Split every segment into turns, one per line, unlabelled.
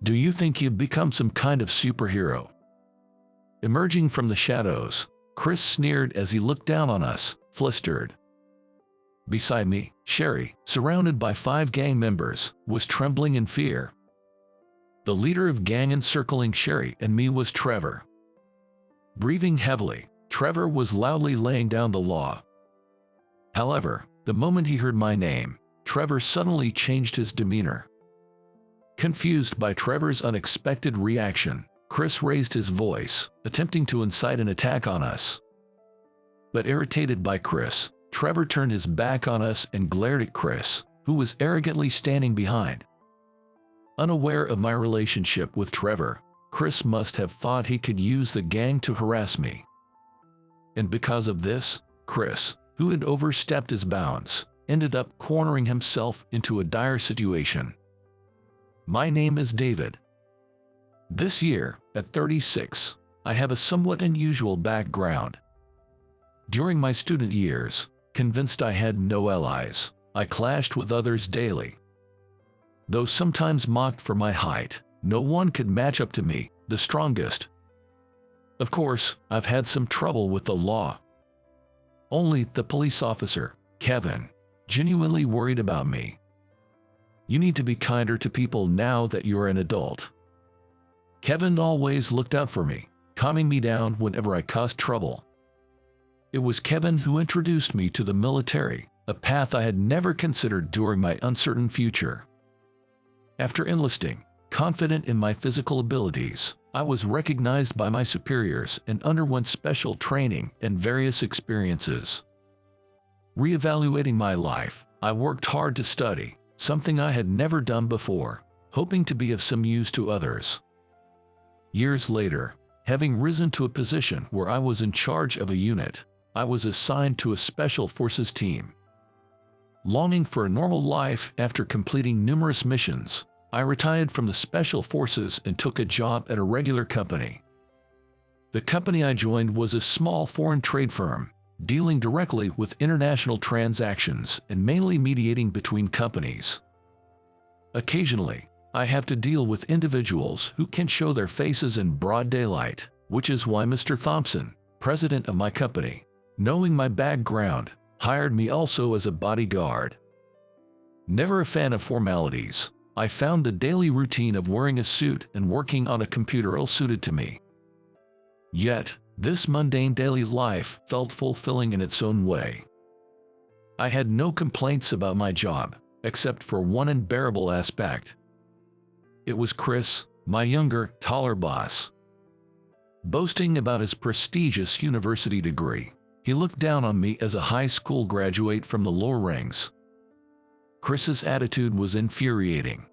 Do you think you've become some kind of superhero? Emerging from the shadows, Chris sneered as he looked down on us, flustered. Beside me, Sherry, surrounded by 5 gang members, was trembling in fear. The leader of gang encircling Sherry and me was Trevor. Breathing heavily, Trevor was loudly laying down the law. However, the moment he heard my name, Trevor suddenly changed his demeanor. Confused by Trevor's unexpected reaction, Chris raised his voice, attempting to incite an attack on us. But irritated by Chris, Trevor turned his back on us and glared at Chris, who was arrogantly standing behind. Unaware of my relationship with Trevor, Chris must have thought he could use the gang to harass me. And because of this, Chris, who had overstepped his bounds, ended up cornering himself into a dire situation. My name is David. This year, at 36, I have a somewhat unusual background. During my student years, convinced I had no allies, I clashed with others daily. Though sometimes mocked for my height, no one could match up to me, the strongest. Of course, I've had some trouble with the law. Only the police officer, Kevin, genuinely worried about me. You need to be kinder to people now that you're an adult. Kevin always looked out for me, calming me down whenever I caused trouble. It was Kevin who introduced me to the military, a path I had never considered during my uncertain future. After enlisting, confident in my physical abilities, I was recognized by my superiors and underwent special training and various experiences. Reevaluating my life, I worked hard to study, something I had never done before, hoping to be of some use to others. Years later, having risen to a position where I was in charge of a unit, I was assigned to a Special Forces team. Longing for a normal life after completing numerous missions, I retired from the Special Forces and took a job at a regular company. The company I joined was a small foreign trade firm, dealing directly with international transactions and mainly mediating between companies. Occasionally, I have to deal with individuals who can show their faces in broad daylight, which is why Mr. Thompson, president of my company, knowing my background, hired me also as a bodyguard. Never a fan of formalities, I found the daily routine of wearing a suit and working on a computer ill-suited to me. Yet, this mundane daily life felt fulfilling in its own way. I had no complaints about my job, except for one unbearable aspect. It was Chris, my younger, taller boss. Boasting about his prestigious university degree, he looked down on me as a high school graduate from the lower ranks. Chris's attitude was infuriating.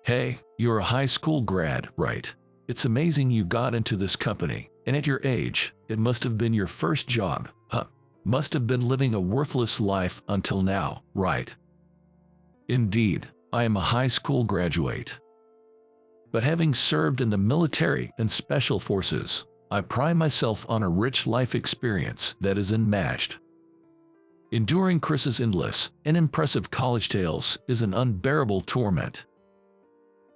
Hey, you're a high school grad, right? It's amazing you got into this company, and at your age, it must have been your first job, huh? Must have been living a worthless life until now, right? Indeed, I am a high school graduate. But having served in the military and special forces, I pride myself on a rich life experience that is unmatched. Enduring Chris's endless and impressive college tales is an unbearable torment.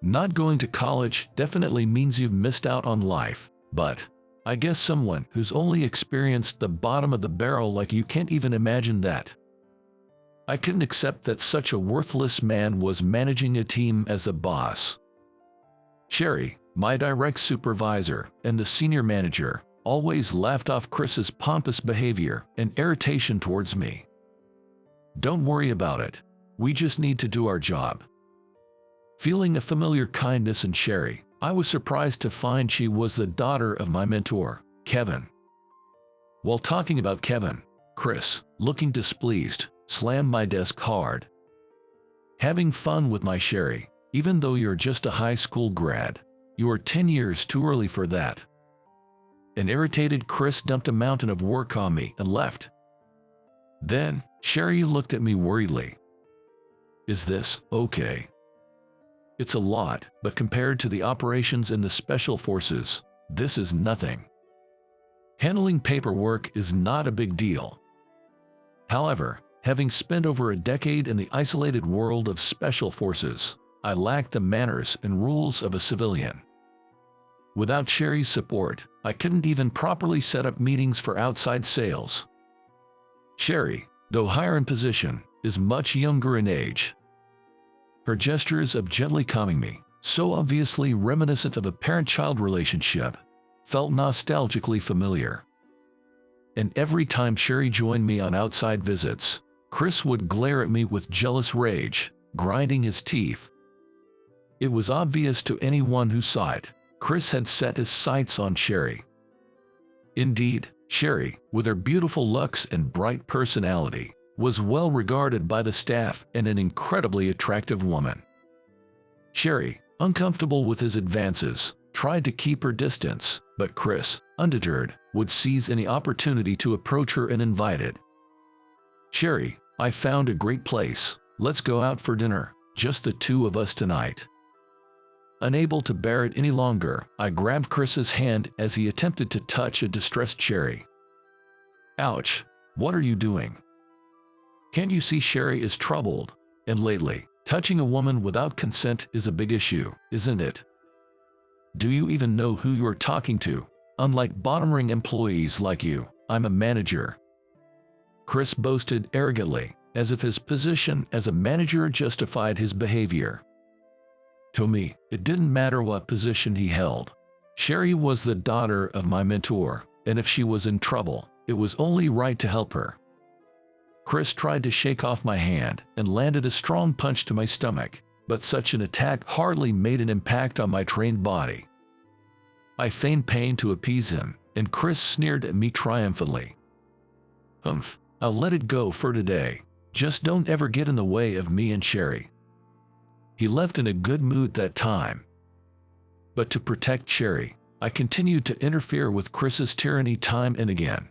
Not going to college definitely means you've missed out on life, but I guess someone who's only experienced the bottom of the barrel like you can't even imagine that. I couldn't accept that such a worthless man was managing a team as a boss. Sherry, my direct supervisor and the senior manager, always laughed off Chris's pompous behavior and irritation towards me. Don't worry about it. We just need to do our job. Feeling a familiar kindness in Sherry, I was surprised to find she was the daughter of my mentor, Kevin. While talking about Kevin, Chris, looking displeased, slammed my desk hard. Having fun with my Sherry, even though you're just a high school grad, you are 10 years too early for that. An irritated Chris dumped a mountain of work on me and left. Then, Sherry looked at me worriedly. Is this okay? It's a lot, but compared to the operations in the Special Forces, this is nothing. Handling paperwork is not a big deal. However, having spent over a decade in the isolated world of Special Forces, I lacked the manners and rules of a civilian. Without Sherry's support, I couldn't even properly set up meetings for outside sales. Sherry, though higher in position, is much younger in age. Her gestures of gently calming me, so obviously reminiscent of a parent-child relationship, felt nostalgically familiar. And every time Sherry joined me on outside visits, Chris would glare at me with jealous rage, grinding his teeth. It was obvious to anyone who saw it, Chris had set his sights on Sherry. Indeed, Sherry, with her beautiful looks and bright personality, was well regarded by the staff and an incredibly attractive woman. Sherry, uncomfortable with his advances, tried to keep her distance, but Chris, undeterred, would seize any opportunity to approach her and invite it. "Sherry, I found a great place. Let's go out for dinner, just the two of us tonight." Unable to bear it any longer, I grabbed Chris's hand as he attempted to touch a distressed Sherry. "Ouch, what are you doing? Can't you see Sherry is troubled? And lately, touching a woman without consent is a big issue, isn't it? Do you even know who you're talking to? Unlike bottom-ring employees like you, I'm a manager." Chris boasted arrogantly, as if his position as a manager justified his behavior. To me, it didn't matter what position he held. Sherry was the daughter of my mentor, and if she was in trouble, it was only right to help her. Chris tried to shake off my hand and landed a strong punch to my stomach, but such an attack hardly made an impact on my trained body. I feigned pain to appease him, and Chris sneered at me triumphantly. "Humph, I'll let it go for today. Just don't ever get in the way of me and Sherry." He left in a good mood that time. But to protect Sherry, I continued to interfere with Chris's tyranny time and again.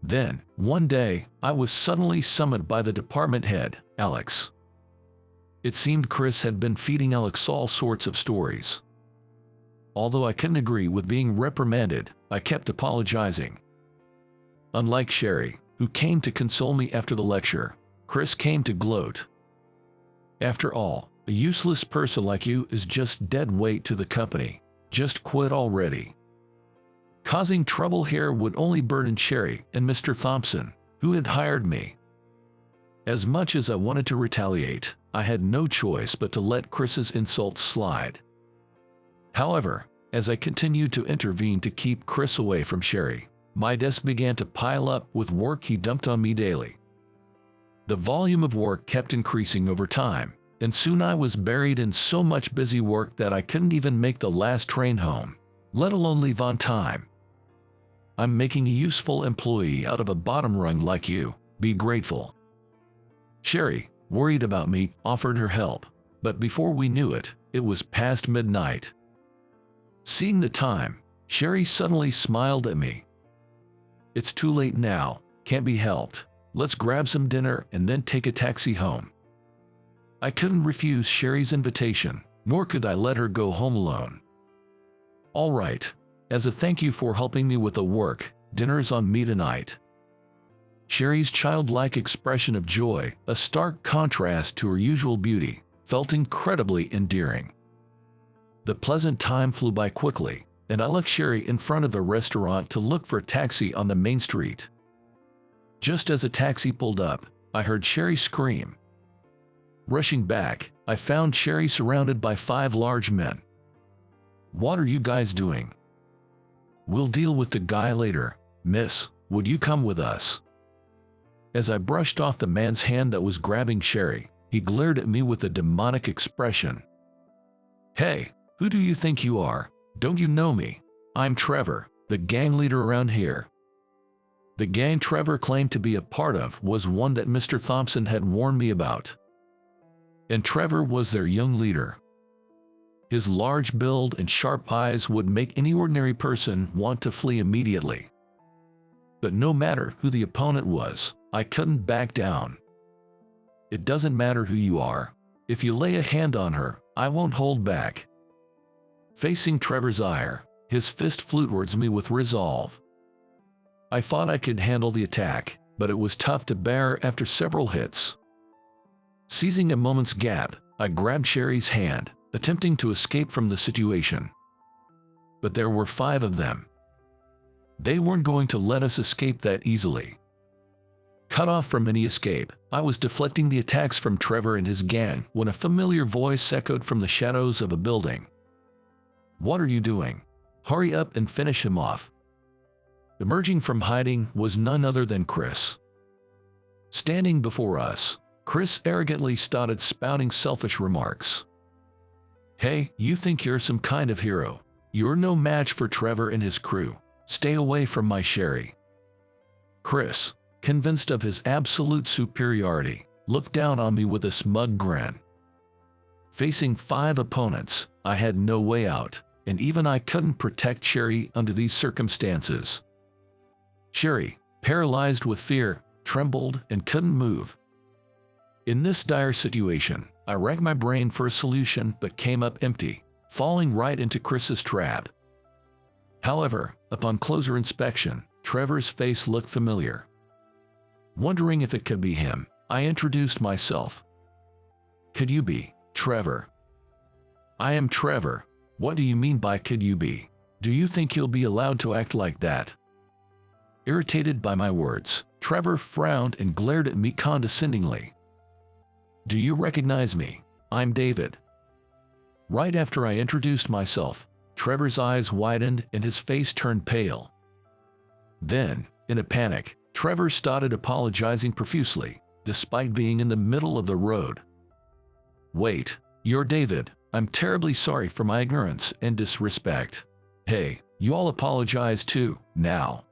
Then, one day, I was suddenly summoned by the department head, Alex. It seemed Chris had been feeding Alex all sorts of stories. Although I couldn't agree with being reprimanded, I kept apologizing. Unlike Sherry, who came to console me after the lecture, Chris came to gloat. "After all, a useless person like you is just dead weight to the company. Just quit already." Causing trouble here would only burden Sherry and Mr. Thompson, who had hired me. As much as I wanted to retaliate, I had no choice but to let Chris's insults slide. However, as I continued to intervene to keep Chris away from Sherry, my desk began to pile up with work he dumped on me daily. The volume of work kept increasing over time, and soon I was buried in so much busy work that I couldn't even make the last train home, let alone leave on time. "I'm making a useful employee out of a bottom rung like you. Be grateful." Sherry, worried about me, offered her help, but before we knew it, it was past midnight. Seeing the time, Sherry suddenly smiled at me. "It's too late now, can't be helped. Let's grab some dinner and then take a taxi home." I couldn't refuse Sherry's invitation, nor could I let her go home alone. "All right, as a thank you for helping me with the work, dinner's on me tonight." Sherry's childlike expression of joy, a stark contrast to her usual beauty, felt incredibly endearing. The pleasant time flew by quickly, and I left Sherry in front of a restaurant to look for a taxi on the main street. Just as a taxi pulled up, I heard Sherry scream. Rushing back, I found Sherry surrounded by 5 large men. "What are you guys doing?" "We'll deal with the guy later. Miss, would you come with us?" As I brushed off the man's hand that was grabbing Sherry, he glared at me with a demonic expression. "Hey, who do you think you are? Don't you know me? I'm Trevor, the gang leader around here." The gang Trevor claimed to be a part of was one that Mr. Thompson had warned me about. And Trevor was their young leader. His large build and sharp eyes would make any ordinary person want to flee immediately. But no matter who the opponent was, I couldn't back down. "It doesn't matter who you are. If you lay a hand on her, I won't hold back." Facing Trevor's ire, his fist flew towards me with resolve. I thought I could handle the attack, but it was tough to bear after several hits. Seizing a moment's gap, I grabbed Sherry's hand, attempting to escape from the situation. But there were 5 of them. They weren't going to let us escape that easily. Cut off from any escape, I was deflecting the attacks from Trevor and his gang when a familiar voice echoed from the shadows of a building. "What are you doing? Hurry up and finish him off." Emerging from hiding was none other than Chris. Standing before us, Chris arrogantly started spouting selfish remarks. "Hey, you think you're some kind of hero? You're no match for Trevor and his crew. Stay away from my Sherry." Chris, convinced of his absolute superiority, looked down on me with a smug grin. Facing 5 opponents, I had no way out, and even I couldn't protect Sherry under these circumstances. Sherry, paralyzed with fear, trembled and couldn't move. In this dire situation, I racked my brain for a solution but came up empty, falling right into Chris's trap. However, upon closer inspection, Trevor's face looked familiar. Wondering if it could be him, I introduced myself. "Could you be Trevor?" "I am Trevor. What do you mean by could you be? Do you think you'll be allowed to act like that?" Irritated by my words, Trevor frowned and glared at me condescendingly. "Do you recognize me? I'm David." Right after I introduced myself, Trevor's eyes widened and his face turned pale. Then, in a panic, Trevor started apologizing profusely, despite being in the middle of the road. "Wait, you're David. I'm terribly sorry for my ignorance and disrespect. Hey, you all apologize too, now."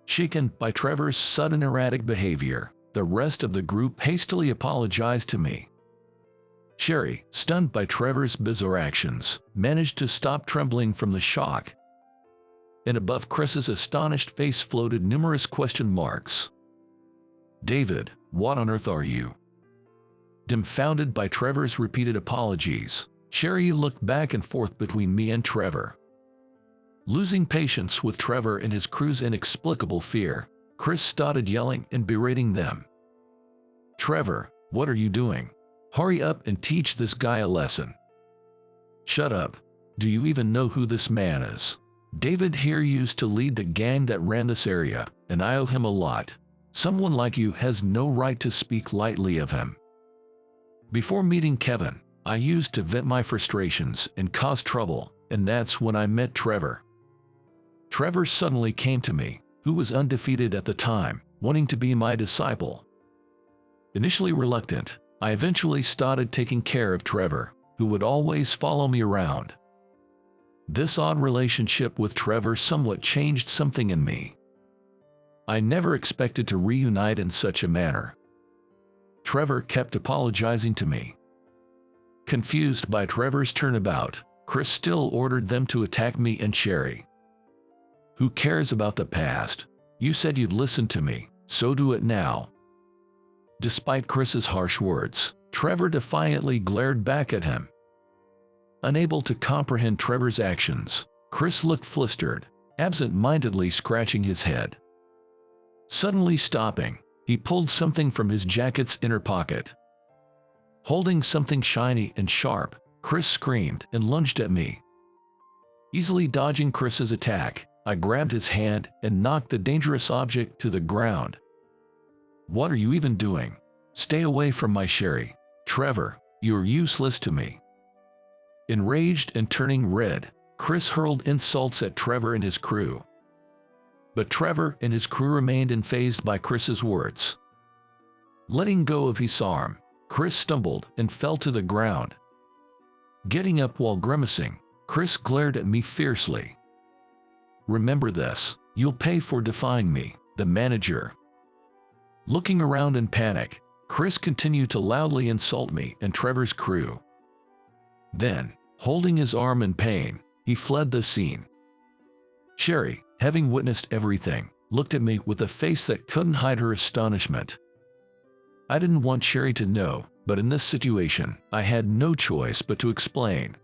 Shaken by Trevor's sudden erratic behavior, the rest of the group hastily apologized to me. Sherry, stunned by Trevor's bizarre actions, managed to stop trembling from the shock. And above Chris's astonished face floated numerous question marks. "David, what on earth are you?" Dumbfounded by Trevor's repeated apologies, Sherry looked back and forth between me and Trevor. Losing patience with Trevor and his crew's inexplicable fear, Chris started yelling and berating them. "Trevor, what are you doing? Hurry up and teach this guy a lesson." "Shut up. Do you even know who this man is? David here used to lead the gang that ran this area, and I owe him a lot. Someone like you has no right to speak lightly of him." Before meeting Kevin, I used to vent my frustrations and cause trouble, and that's when I met Trevor. Trevor suddenly came to me, who was undefeated at the time, wanting to be my disciple. Initially reluctant, I eventually started taking care of Trevor, who would always follow me around. This odd relationship with Trevor somewhat changed something in me. I never expected to reunite in such a manner. Trevor kept apologizing to me. Confused by Trevor's turnabout, Chris still ordered them to attack me and Sherry. "Who cares about the past? You said you'd listen to me, so do it now." Despite Chris's harsh words, Trevor defiantly glared back at him. Unable to comprehend Trevor's actions, Chris looked flustered, absent-mindedly scratching his head. Suddenly stopping, he pulled something from his jacket's inner pocket. Holding something shiny and sharp, Chris screamed and lunged at me. Easily dodging Chris's attack, I grabbed his hand and knocked the dangerous object to the ground. "What are you even doing? Stay away from my Sherry. Trevor, you're useless to me." Enraged and turning red, Chris hurled insults at Trevor and his crew. But Trevor and his crew remained unfazed by Chris's words. Letting go of his arm, Chris stumbled and fell to the ground. Getting up while grimacing, Chris glared at me fiercely. "Remember this, you'll pay for defying me, the manager." Looking around in panic, Chris continued to loudly insult me and Trevor's crew. Then, holding his arm in pain, he fled the scene. Sherry, having witnessed everything, looked at me with a face that couldn't hide her astonishment. I didn't want Sherry to know, but in this situation, I had no choice but to explain.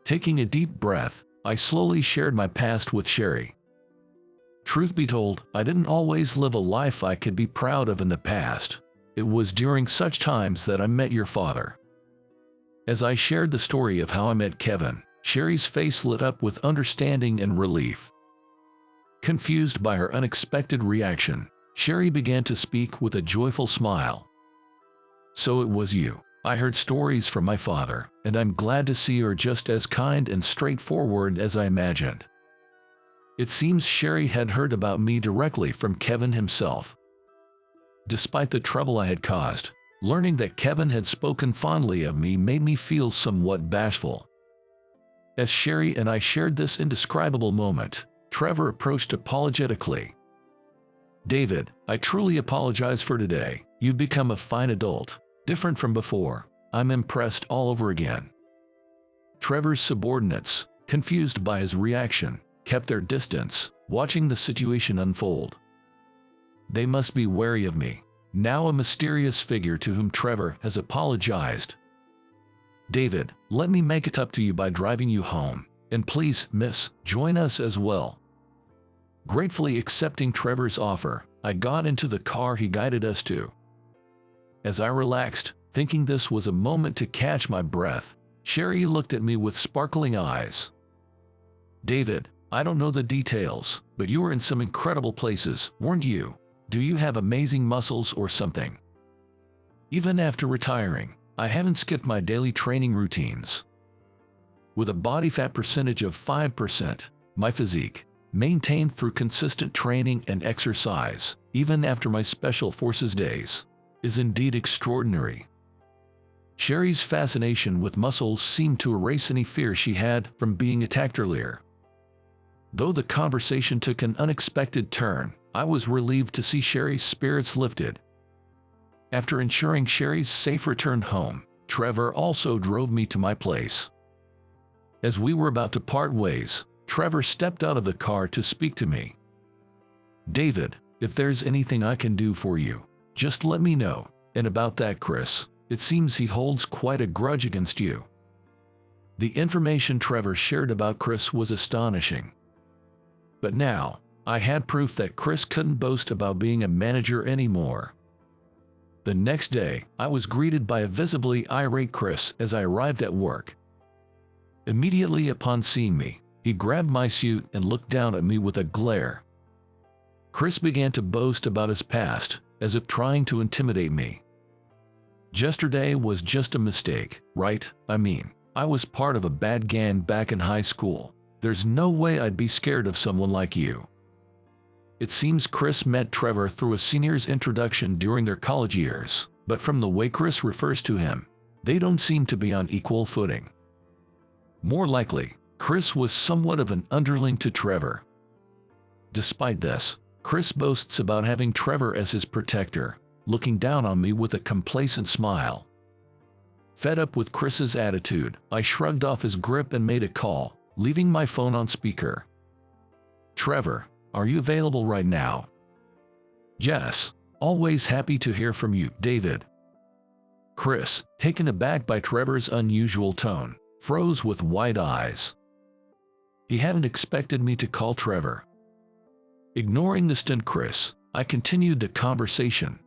Taking a deep breath, I slowly shared my past with Sherry. Truth be told, I didn't always live a life I could be proud of in the past. It was during such times that I met your father. As I shared the story of how I met Kevin, Sherry's face lit up with understanding and relief. Confused by her unexpected reaction, Sherry began to speak with a joyful smile. "So it was you. I heard stories from my father, and I'm glad to see you're just as kind and straightforward as I imagined." It seems Sherry had heard about me directly from Kevin himself. Despite the trouble I had caused, learning that Kevin had spoken fondly of me made me feel somewhat bashful. As Sherry and I shared this indescribable moment, Trevor approached apologetically. "David, I truly apologize for today. You've become a fine adult, different from before. I'm impressed all over again." Trevor's subordinates, confused by his reaction, kept their distance, watching the situation unfold. They must be wary of me, now a mysterious figure to whom Trevor has apologized. "David, let me make it up to you by driving you home, and please, miss, join us as well." Gratefully accepting Trevor's offer, I got into the car he guided us to. As I relaxed, thinking this was a moment to catch my breath, Sherry looked at me with sparkling eyes. "David, I don't know the details, but you were in some incredible places, weren't you? Do you have amazing muscles or something?" Even after retiring, I haven't skipped my daily training routines. With a body fat percentage of 5%, my physique, maintained through consistent training and exercise, even after my special forces days, is indeed extraordinary. Sherry's fascination with muscles seemed to erase any fear she had from being attacked earlier. Though the conversation took an unexpected turn, I was relieved to see Sherry's spirits lifted. After ensuring Sherry's safe return home, Trevor also drove me to my place. As we were about to part ways, Trevor stepped out of the car to speak to me. "David, if there's anything I can do for you, just let me know. And about that Chris, it seems he holds quite a grudge against you." The information Trevor shared about Chris was astonishing. But now, I had proof that Chris couldn't boast about being a manager anymore. The next day, I was greeted by a visibly irate Chris as I arrived at work. Immediately upon seeing me, he grabbed my suit and looked down at me with a glare. Chris began to boast about his past, as if trying to intimidate me. "Yesterday was just a mistake, right? I mean, I was part of a bad gang back in high school. There's no way I'd be scared of someone like you." It seems Chris met Trevor through a senior's introduction during their college years, but from the way Chris refers to him, they don't seem to be on equal footing. More likely, Chris was somewhat of an underling to Trevor. Despite this, Chris boasts about having Trevor as his protector, looking down on me with a complacent smile. Fed up with Chris's attitude, I shrugged off his grip and made a call, leaving my phone on speaker. "Trevor, are you available right now?" "Yes, always happy to hear from you, David." Chris, taken aback by Trevor's unusual tone, froze with wide eyes. He hadn't expected me to call Trevor. Ignoring the stunned Chris, I continued the conversation.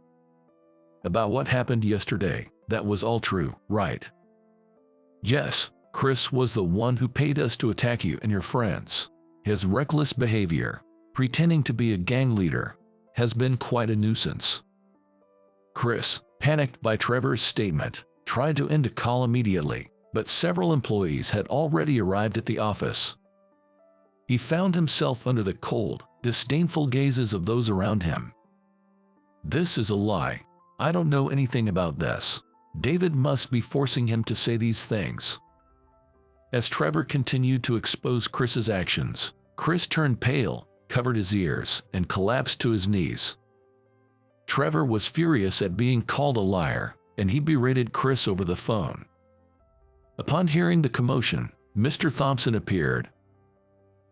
"About what happened yesterday, that was all true, right?" "Yes, Chris was the one who paid us to attack you and your friends. His reckless behavior, pretending to be a gang leader, has been quite a nuisance." Chris, panicked by Trevor's statement, tried to end the call immediately, but several employees had already arrived at the office. He found himself under the cold, disdainful gazes of those around him. "This is a lie. I don't know anything about this. David must be forcing him to say these things." As Trevor continued to expose Chris's actions, Chris turned pale, covered his ears, and collapsed to his knees. Trevor was furious at being called a liar, and he berated Chris over the phone. Upon hearing the commotion, Mr. Thompson appeared.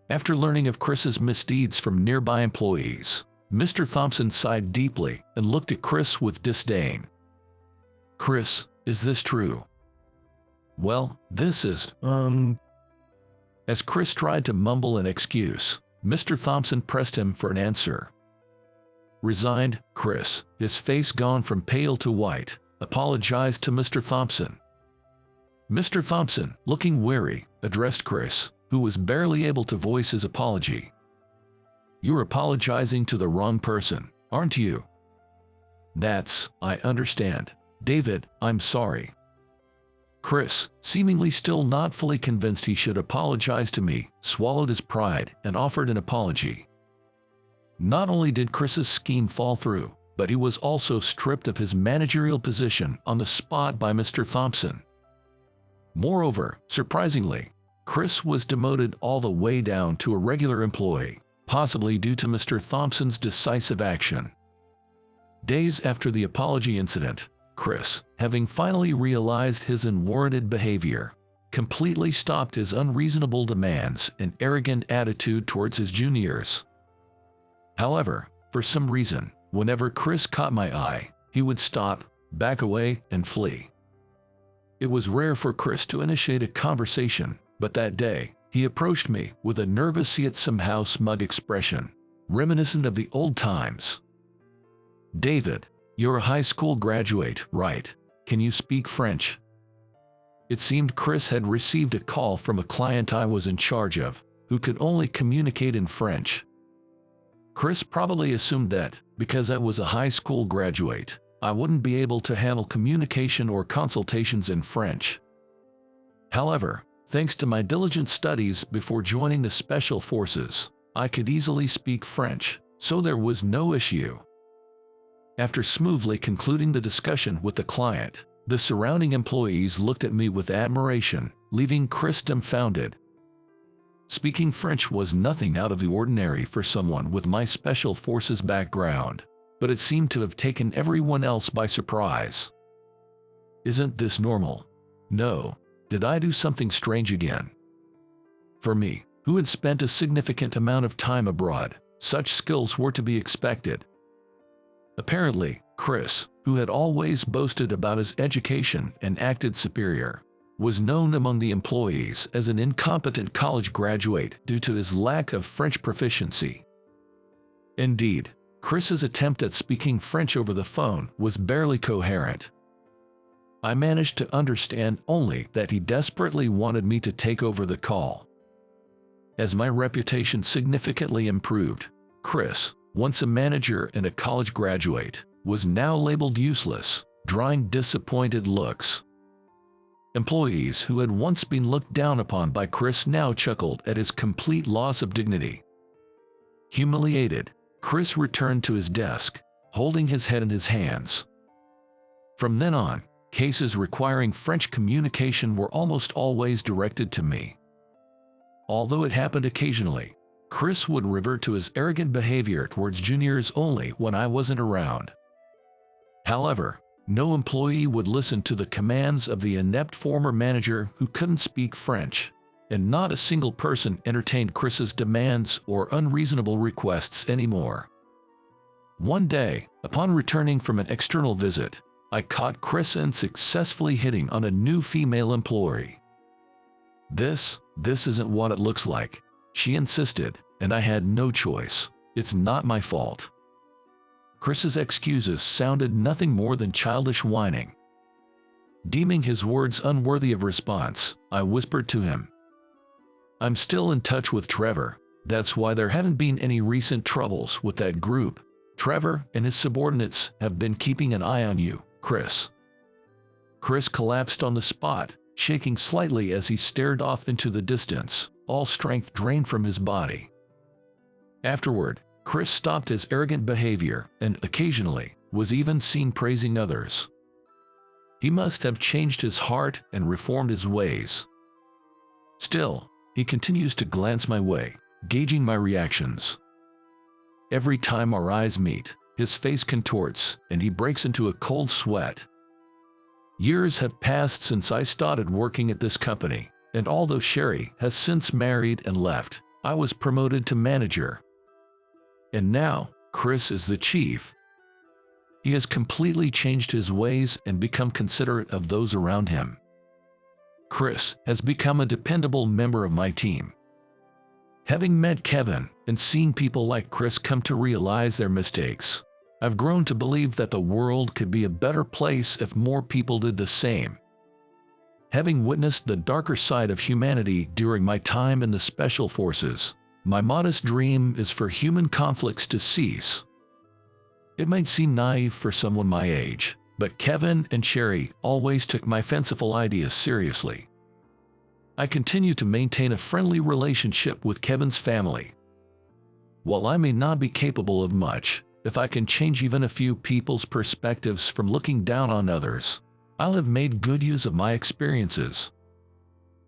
After learning of Chris's misdeeds from nearby employees, Mr. Thompson sighed deeply and looked at Chris with disdain. "Chris, is this true?" "Well, this is, As Chris tried to mumble an excuse, Mr. Thompson pressed him for an answer. Resigned, Chris, his face gone from pale to white, apologized to Mr. Thompson. Mr. Thompson, looking wary, addressed Chris, who was barely able to voice his apology. "You're apologizing to the wrong person, aren't you?" I understand. David, I'm sorry." Chris, seemingly still not fully convinced he should apologize to me, swallowed his pride and offered an apology. Not only did Chris's scheme fall through, but he was also stripped of his managerial position on the spot by Mr. Thompson. Moreover, surprisingly, Chris was demoted all the way down to a regular employee, possibly due to Mr. Thompson's decisive action. Days after the apology incident, Chris, having finally realized his unwarranted behavior, completely stopped his unreasonable demands and arrogant attitude towards his juniors. However, for some reason, whenever Chris caught my eye, he would stop, back away, and flee. It was rare for Chris to initiate a conversation, but that day, he approached me with a nervous yet somehow smug expression, reminiscent of the old times. "David, you're a high school graduate, right? Can you speak French?" It seemed Chris had received a call from a client I was in charge of, who could only communicate in French. Chris probably assumed that, because I was a high school graduate, I wouldn't be able to handle communication or consultations in French. However, thanks to my diligent studies before joining the Special Forces, I could easily speak French, so there was no issue. After smoothly concluding the discussion with the client, the surrounding employees looked at me with admiration, leaving Chris dumbfounded. Speaking French was nothing out of the ordinary for someone with my Special Forces background, but it seemed to have taken everyone else by surprise. Isn't this normal? No. Did I do something strange again? For me, who had spent a significant amount of time abroad, such skills were to be expected. Apparently, Chris, who had always boasted about his education and acted superior, was known among the employees as an incompetent college graduate due to his lack of French proficiency. Indeed, Chris's attempt at speaking French over the phone was barely coherent. I managed to understand only that he desperately wanted me to take over the call. As my reputation significantly improved, Chris, once a manager and a college graduate, was now labeled useless, drawing disappointed looks. Employees who had once been looked down upon by Chris now chuckled at his complete loss of dignity. Humiliated, Chris returned to his desk, holding his head in his hands. From then on, cases requiring French communication were almost always directed to me. Although it happened occasionally, Chris would revert to his arrogant behavior towards juniors only when I wasn't around. However, no employee would listen to the commands of the inept former manager who couldn't speak French, and not a single person entertained Chris's demands or unreasonable requests anymore. One day, upon returning from an external visit, I caught Chris unsuccessfully hitting on a new female employee. This isn't what it looks like," she insisted, and I had no choice. "It's not my fault." Chris's excuses sounded nothing more than childish whining. Deeming his words unworthy of response, I whispered to him, "I'm still in touch with Trevor. That's why there haven't been any recent troubles with that group. Trevor and his subordinates have been keeping an eye on you, Chris." Chris collapsed on the spot, shaking slightly as he stared off into the distance, all strength drained from his body. Afterward, Chris stopped his arrogant behavior and occasionally was even seen praising others. He must have changed his heart and reformed his ways. Still, he continues to glance my way, gauging my reactions. Every time our eyes meet, his face contorts and he breaks into a cold sweat. Years have passed since I started working at this company, and although Sherry has since married and left, I was promoted to manager. And now, Chris is the chief. He has completely changed his ways and become considerate of those around him. Chris has become a dependable member of my team. Having met Kevin and seen people like Chris come to realize their mistakes, I've grown to believe that the world could be a better place if more people did the same. Having witnessed the darker side of humanity during my time in the Special Forces, my modest dream is for human conflicts to cease. It might seem naive for someone my age, but Kevin and Sherry always took my fanciful ideas seriously. I continue to maintain a friendly relationship with Kevin's family. While I may not be capable of much, if I can change even a few people's perspectives from looking down on others, I'll have made good use of my experiences.